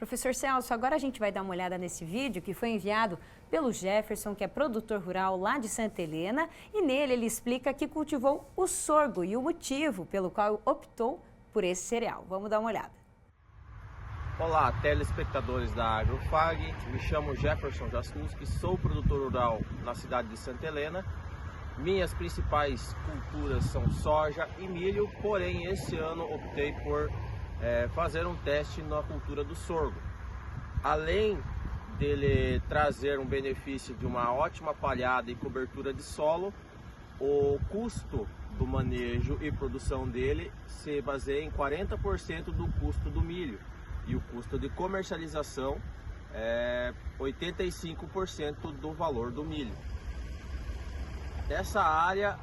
Professor Celso, agora a gente vai dar uma olhada nesse vídeo que foi enviado pelo Jefferson, que é produtor rural lá de Santa Helena, e nele ele explica que cultivou o sorgo e o motivo pelo qual optou por esse cereal. Vamos dar uma olhada. Olá, telespectadores da Agrofag, me chamo Jefferson Jaskuski, sou produtor rural na cidade de Santa Helena. Minhas principais culturas são soja e milho, porém esse ano optei por fazer um teste na cultura do sorgo. Além dele trazer um benefício de uma ótima palhada e cobertura de solo, o custo do manejo e produção dele se baseia em 40% do custo do milho e o custo de comercialização é 85% do valor do milho. Essa área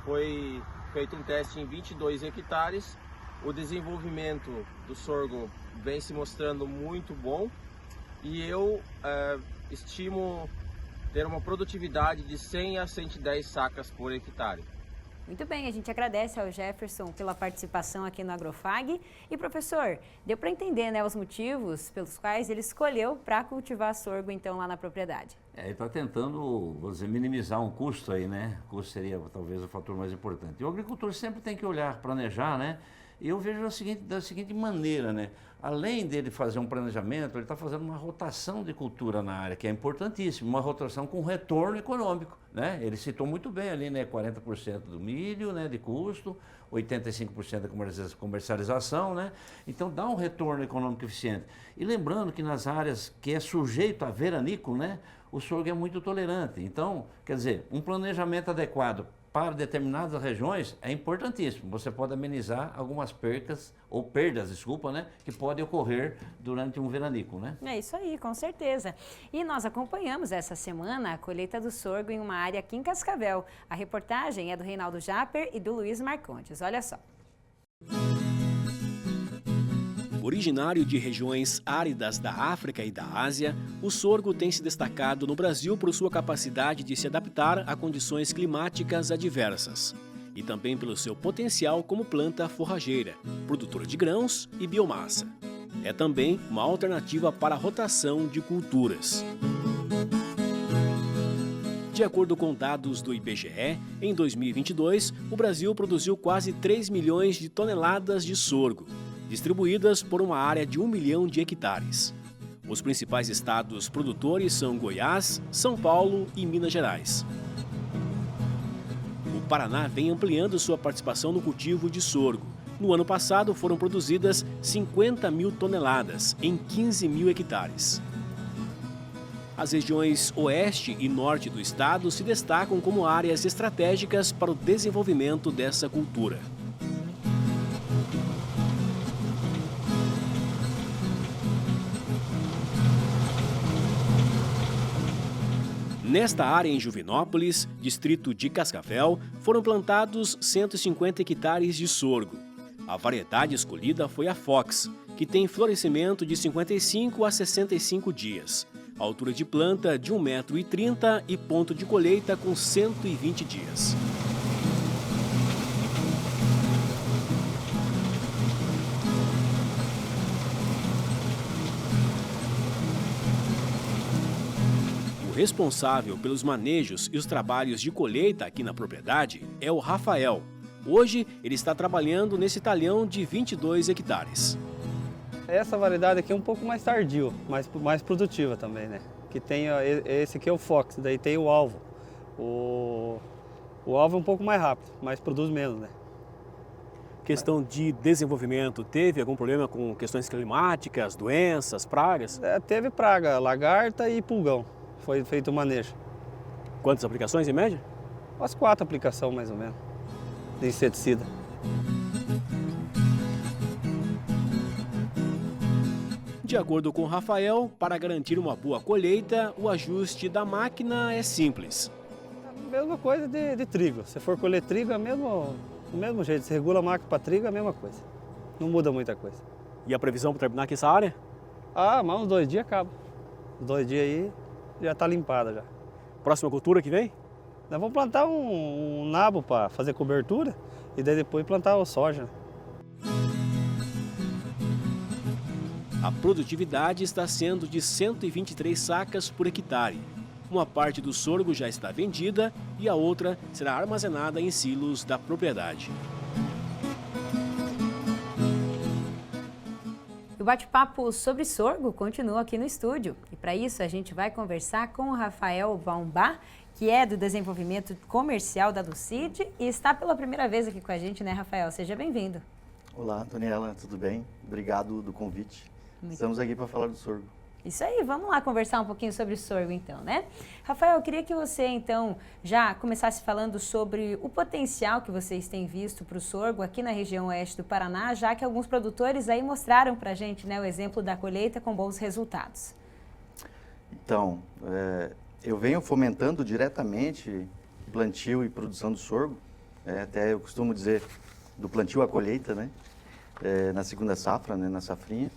foi feito um teste em 22 hectares. O desenvolvimento do sorgo vem se mostrando muito bom e eu estimo ter uma produtividade de 100 a 110 sacas por hectare. Muito bem, a gente agradece ao Jefferson pela participação aqui no Agrofag. E professor, deu para entender, né, os motivos pelos quais ele escolheu para cultivar sorgo então lá na propriedade? Ele está tentando, vou dizer, minimizar um custo aí, né? O custo seria talvez o fator mais importante. E o agricultor sempre tem que olhar, planejar, né? E eu vejo da seguinte maneira, né? Além dele fazer um planejamento, ele está fazendo uma rotação de cultura na área, que é importantíssimo, uma rotação com retorno econômico, né? Ele citou muito bem ali, né? 40% do milho, né? De custo, 85% da comercialização, né? Então dá um retorno econômico eficiente. E lembrando que nas áreas que é sujeito a veranico, né? O sorgo é muito tolerante. Então, quer dizer, um planejamento adequado para determinadas regiões é importantíssimo. Você pode amenizar algumas perdas, desculpa, né, que podem ocorrer durante um veranico, né? É isso aí, com certeza. E nós acompanhamos essa semana a colheita do sorgo em uma área aqui em Cascavel. A reportagem é do Reinaldo Japer e do Luiz Marcondes. Olha só. Originário de regiões áridas da África e da Ásia, o sorgo tem se destacado no Brasil por sua capacidade de se adaptar a condições climáticas adversas e também pelo seu potencial como planta forrageira, produtora de grãos e biomassa. É também uma alternativa para a rotação de culturas. De acordo com dados do IBGE, em 2022, o Brasil produziu quase 3 milhões de toneladas de sorgo, distribuídas por uma área de 1 milhão de hectares. Os principais estados produtores são Goiás, São Paulo e Minas Gerais. O Paraná vem ampliando sua participação no cultivo de sorgo. No ano passado foram produzidas 50 mil toneladas em 15 mil hectares. As regiões oeste e norte do estado se destacam como áreas estratégicas para o desenvolvimento dessa cultura. Nesta área em Juvinópolis, distrito de Cascavel, foram plantados 150 hectares de sorgo. A variedade escolhida foi a Fox, que tem florescimento de 55 a 65 dias, altura de planta de 1,30 m e ponto de colheita com 120 dias. Responsável pelos manejos e os trabalhos de colheita aqui na propriedade é o Rafael. Hoje ele está trabalhando nesse talhão de 22 hectares. Essa variedade aqui é um pouco mais tardio, mais produtiva também, né? Que tem esse aqui é o Fox, daí tem o alvo. O alvo é um pouco mais rápido, mas produz menos, né? Questão de desenvolvimento, teve algum problema com questões climáticas, doenças, pragas? Teve praga, lagarta e pulgão. Foi feito o manejo. Quantas aplicações em média? Umas 4 aplicações mais ou menos, de inseticida. De acordo com o Rafael, para garantir uma boa colheita, o ajuste da máquina é simples. A mesma coisa de trigo. Se for colher trigo, é do mesmo jeito. Se regula a máquina para trigo, é a mesma coisa. Não muda muita coisa. E a previsão para terminar aqui essa área? Mas uns 2 dias acaba. Uns 2 dias aí já está limpada já. Próxima cultura que vem? Nós vamos plantar um nabo para fazer cobertura e daí depois plantar o soja. A produtividade está sendo de 123 sacas por hectare. Uma parte do sorgo já está vendida e a outra será armazenada em silos da propriedade. O bate-papo sobre sorgo continua aqui no estúdio. E para isso a gente vai conversar com o Rafael Baumbach, que é do desenvolvimento comercial da Lucid e está pela primeira vez aqui com a gente, né, Rafael? Seja bem-vindo. Olá, Daniela, tudo bem? Obrigado do convite. Estamos aqui para falar do sorgo. Isso aí, vamos lá conversar um pouquinho sobre o sorgo então, né? Rafael, eu queria que você então já começasse falando sobre o potencial que vocês têm visto para o sorgo aqui na região oeste do Paraná, já que alguns produtores aí mostraram para a gente, né, o exemplo da colheita com bons resultados. Então, eu venho fomentando diretamente plantio e produção do sorgo, até eu costumo dizer do plantio à colheita, né? Na segunda safra, né, na safrinha.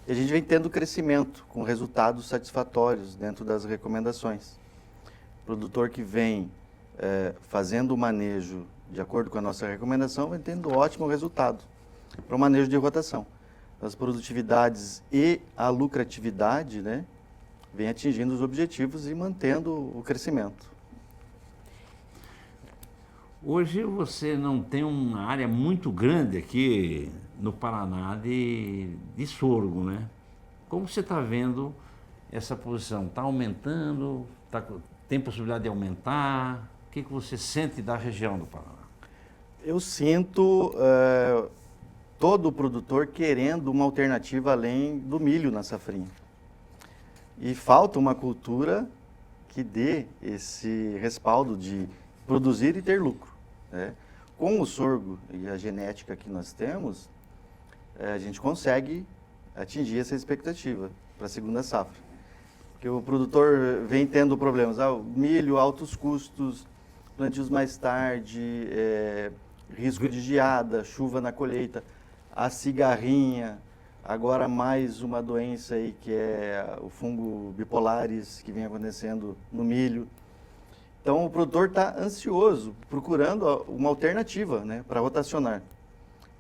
E a gente vem tendo crescimento com resultados satisfatórios dentro das recomendações. O produtor que vem fazendo o manejo de acordo com a nossa recomendação vem tendo ótimo resultado para o manejo de rotação. As produtividades e a lucratividade, né, vem atingindo os objetivos e mantendo o crescimento. Hoje você não tem uma área muito grande aqui no Paraná de sorgo, né? Como você está vendo essa posição? Está aumentando? Tem possibilidade de aumentar? O que você sente da região do Paraná? Eu sinto todo produtor querendo uma alternativa além do milho na safrinha. E falta uma cultura que dê esse respaldo de produzir e ter lucro, né? Com o sorgo e a genética que nós temos, a gente consegue atingir essa expectativa para a segunda safra. Porque o produtor vem tendo problemas, o milho, altos custos, plantios mais tarde, risco de geada, chuva na colheita, a cigarrinha, agora mais uma doença aí que é o fungo bipolares que vem acontecendo no milho. Então o produtor está ansioso, procurando uma alternativa, né, para rotacionar.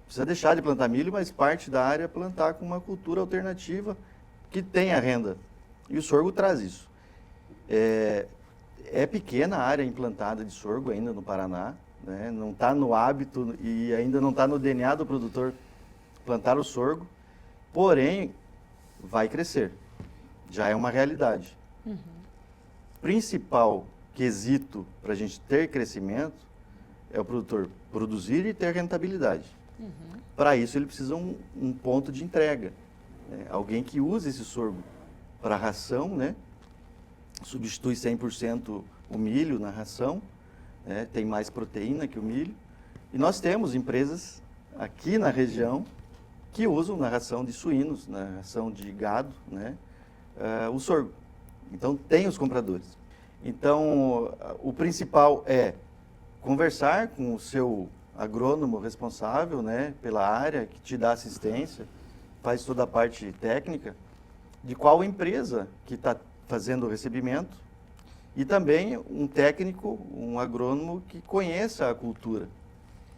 Precisa deixar de plantar milho, mas parte da área plantar com uma cultura alternativa que tenha renda. E o sorgo traz isso. É pequena a área implantada de sorgo ainda no Paraná, né? Não está no hábito e ainda não está no DNA do produtor plantar o sorgo, porém vai crescer. Já é uma realidade. Uhum. Principal quesito para a gente ter crescimento é o produtor produzir e ter rentabilidade. Uhum. Para isso ele precisa um ponto de entrega, né? Alguém que use esse sorgo para ração, né? Substitui 100% o milho na ração, né? Tem mais proteína que o milho. E nós temos empresas aqui na região que usam na ração de suínos, na ração de gado, né? O sorgo. Então tem os compradores. Então o principal é conversar com o seu agrônomo responsável, né, pela área, que te dá assistência, faz toda a parte técnica, de qual empresa que está fazendo o recebimento, e também um técnico, um agrônomo que conheça a cultura,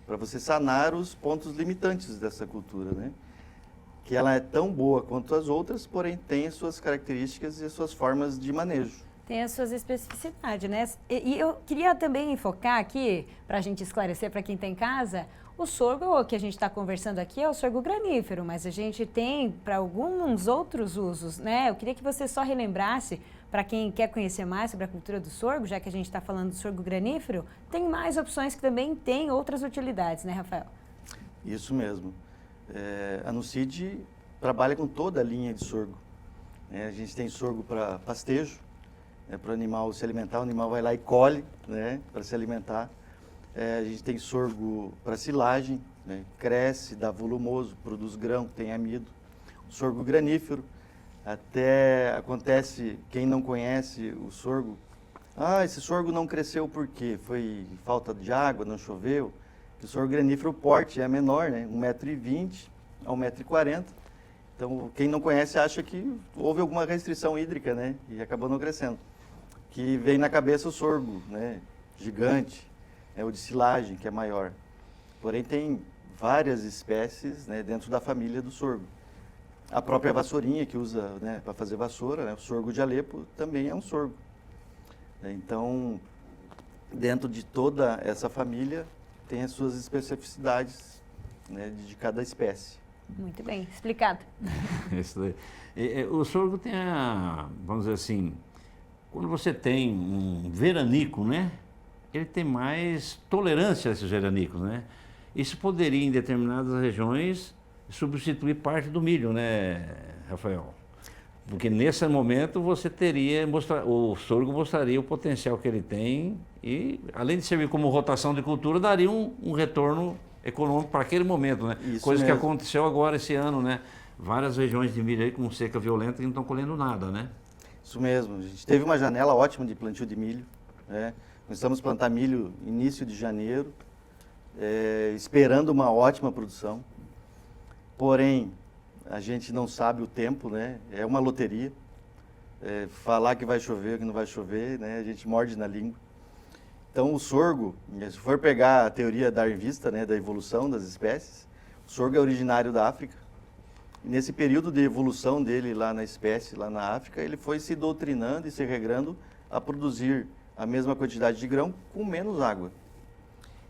para você sanar os pontos limitantes dessa cultura, né? Que ela é tão boa quanto as outras, porém tem as suas características e as suas formas de manejo. Tem as suas especificidades, né? E eu queria também focar aqui, para a gente esclarecer para quem está em casa, o sorgo que a gente está conversando aqui é o sorgo granífero, mas a gente tem para alguns outros usos, né? Eu queria que você só relembrasse, para quem quer conhecer mais sobre a cultura do sorgo, já que a gente está falando do sorgo granífero, tem mais opções que também têm outras utilidades, né, Rafael? Isso mesmo. A Nucid trabalha com toda a linha de sorgo. A gente tem sorgo para pastejo, para o animal se alimentar, o animal vai lá e colhe, né, para se alimentar. A gente tem sorgo para silagem, né, cresce, dá volumoso, produz grão, tem amido. O sorgo granífero, até acontece, quem não conhece o sorgo, esse sorgo não cresceu por quê? Foi falta de água, não choveu? O sorgo granífero, o porte é menor, né, 1,20 m a 1,40 m. Então, quem não conhece acha que houve alguma restrição hídrica, né, e acabou não crescendo. Que vem na cabeça o sorgo, né, gigante, o de silagem, que é maior. Porém, tem várias espécies, né, dentro da família do sorgo. A própria vassourinha que usa, né, para fazer vassoura, né, o sorgo de Alepo também é um sorgo. Então, dentro de toda essa família, tem as suas especificidades, né, de cada espécie. Muito bem, explicado. Isso daí. O sorgo tem vamos dizer assim, quando você tem um veranico, né? Ele tem mais tolerância a esses veranicos, né? Isso poderia, em determinadas regiões, substituir parte do milho, né, Rafael? Porque nesse momento você teria, o sorgo mostraria o potencial que ele tem e, além de servir como rotação de cultura, daria um retorno econômico para aquele momento, né? Isso Coisa que mesmo. aconteceu agora esse ano, né? Várias regiões de milho aí com seca violenta que não estão colhendo nada, né? Isso mesmo, a gente teve uma janela ótima de plantio de milho, né? Começamos a plantar milho início de janeiro, esperando uma ótima produção. Porém, a gente não sabe o tempo, né? É uma loteria. Falar que vai chover, que não vai chover, né? A gente morde na língua. Então, o sorgo, se for pegar a teoria darwinista, né, da evolução das espécies, o sorgo é originário da África. E nesse período de evolução dele lá na espécie, lá na África, ele foi se doutrinando e se regrando a produzir a mesma quantidade de grão com menos água.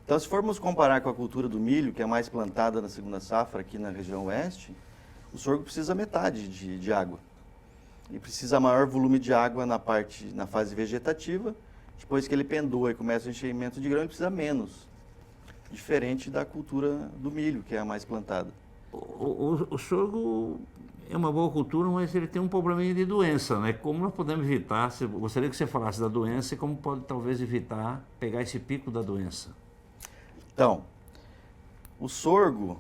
Então, se formos comparar com a cultura do milho, que é mais plantada na segunda safra aqui na região oeste, o sorgo precisa metade de água. E precisa maior volume de água na fase vegetativa. Depois que ele pendua e começa o enchimento de grão, ele precisa menos. Diferente da cultura do milho, que é a mais plantada. O sorgo é uma boa cultura, mas ele tem um probleminha de doença, né? Como nós podemos evitar? Gostaria que você falasse da doença e como pode talvez evitar pegar esse pico da doença. Então, o sorgo,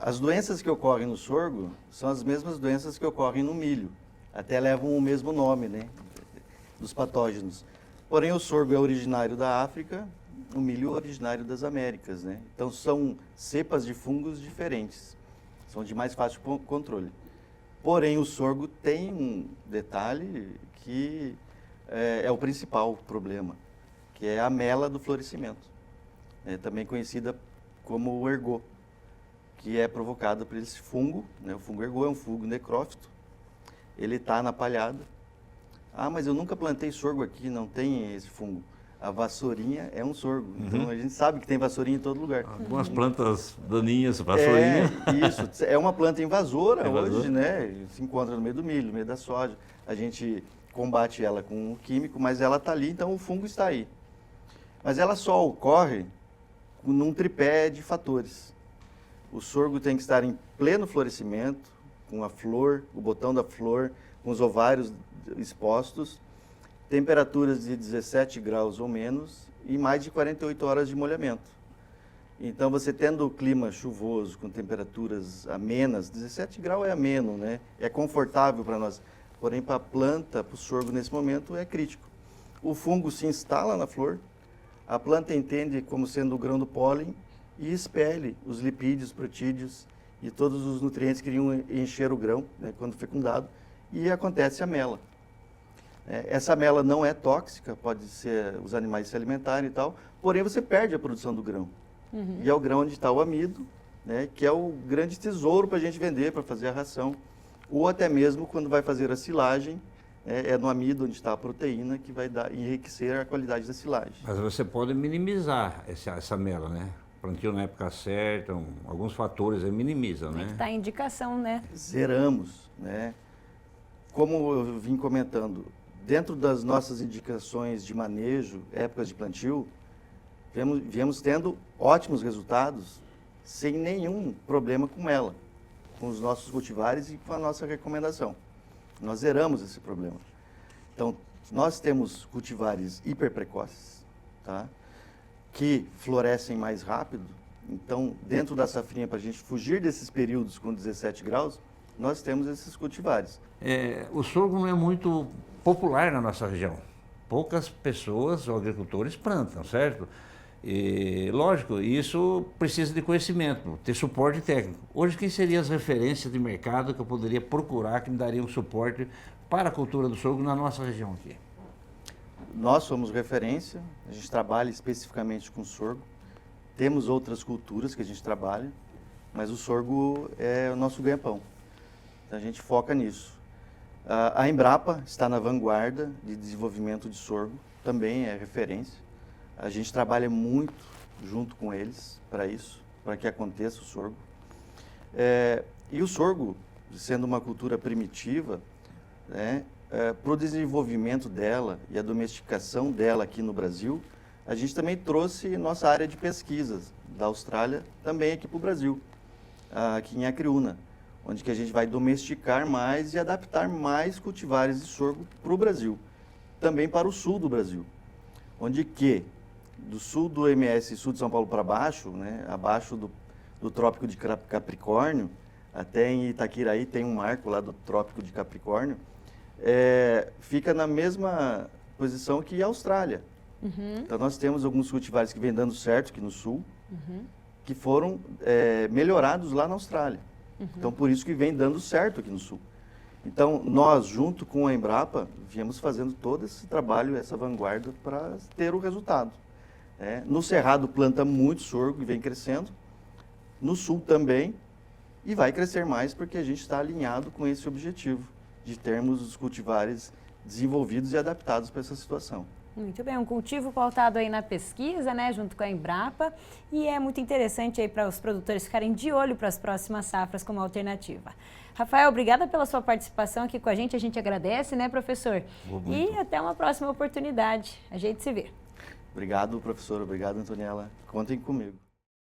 as doenças que ocorrem no sorgo são as mesmas doenças que ocorrem no milho. Até levam o mesmo nome, né? Dos patógenos. Porém, o sorgo é originário da África, o milho é originário das Américas, né? Então, são cepas de fungos diferentes. São de mais fácil controle. Porém, o sorgo tem um detalhe que é o principal problema, que é a mela do florescimento. Também conhecida como o ergot, que é provocada por esse fungo, né? O fungo ergot é um fungo necrófito. Ele está na palhada. Ah, mas eu nunca plantei sorgo aqui, não tem esse fungo. A vassourinha é um sorgo. Então, a gente sabe que tem vassourinha em todo lugar. Algumas plantas daninhas, vassourinha. Isso. É uma planta invasora hoje, né? Se encontra no meio do milho, no meio da soja. A gente combate ela com um químico, mas ela está ali, então o fungo está aí. Mas ela só ocorre num tripé de fatores. O sorgo tem que estar em pleno florescimento, com a flor, o botão da flor, com os ovários expostos, temperaturas de 17 graus ou menos e mais de 48 horas de molhamento. Então, você tendo o clima chuvoso, com temperaturas amenas, 17 graus é ameno, né? É confortável para nós. Porém, para a planta, para o sorgo nesse momento, é crítico. O fungo se instala na flor, a planta entende como sendo o grão do pólen e expele os lipídios, protídeos e todos os nutrientes que iriam encher o grão, né, quando fecundado, e acontece a mela. Essa mela não é tóxica, pode ser os animais se alimentarem e tal, porém você perde a produção do grão. E é o grão onde está o amido, né, que é o grande tesouro para a gente vender, para fazer a ração, ou até mesmo quando vai fazer a silagem, é no amido onde está a proteína que vai enriquecer a qualidade da silagem. Mas você pode minimizar essa mela, né? Plantio na época certa, alguns fatores aí minimizam, né? Está a indicação, né? Zeramos, né? Como eu vim comentando, dentro das nossas indicações de manejo, épocas de plantio, viemos tendo ótimos resultados sem nenhum problema com ela, com os nossos cultivares e com a nossa recomendação. Nós zeramos esse problema. Então, nós temos cultivares hiperprecoces, tá? Que florescem mais rápido. Então, dentro da safrinha, para a gente fugir desses períodos com 17 graus, nós temos esses cultivares. O sorgo não é muito popular na nossa região. Poucas pessoas ou agricultores plantam, certo? E, lógico, isso precisa de conhecimento, ter suporte técnico. Hoje, quem seriam as referências de mercado que eu poderia procurar que me dariam suporte para a cultura do sorgo na nossa região aqui? Nós somos referência, a gente trabalha especificamente com sorgo. Temos outras culturas que a gente trabalha, mas o sorgo é o nosso ganha-pão. Então a gente foca nisso. A Embrapa está na vanguarda de desenvolvimento de sorgo, também é referência. A gente trabalha muito junto com eles para isso, para que aconteça o sorgo. E o sorgo, sendo uma cultura primitiva, né, para o desenvolvimento dela e a domesticação dela aqui no Brasil, a gente também trouxe nossa área de pesquisas da Austrália também aqui para o Brasil, aqui em Acreúna, onde que a gente vai domesticar mais e adaptar mais cultivares de sorgo para o Brasil, também para o sul do Brasil, onde que do sul do MS, sul de São Paulo para baixo, né, abaixo do Trópico de Capricórnio, até em Itaquiraí tem um marco lá do Trópico de Capricórnio, fica na mesma posição que a Austrália. Então nós temos alguns cultivares que vêm dando certo aqui no sul, que foram melhorados lá na Austrália. Então por isso que vem dando certo aqui no sul. Então nós, junto com a Embrapa, viemos fazendo todo esse trabalho, essa vanguarda para ter o resultado. No Cerrado planta muito sorgo e vem crescendo, no sul também, e vai crescer mais porque a gente está alinhado com esse objetivo de termos os cultivares desenvolvidos e adaptados para essa situação. Muito bem, um cultivo pautado aí na pesquisa, né, junto com a Embrapa, e é muito interessante aí para os produtores ficarem de olho para as próximas safras como alternativa. Rafael, obrigada pela sua participação aqui com a gente agradece, né, professor? E até uma próxima oportunidade, a gente se vê. Obrigado, professor, obrigado, Antoniela, contem comigo.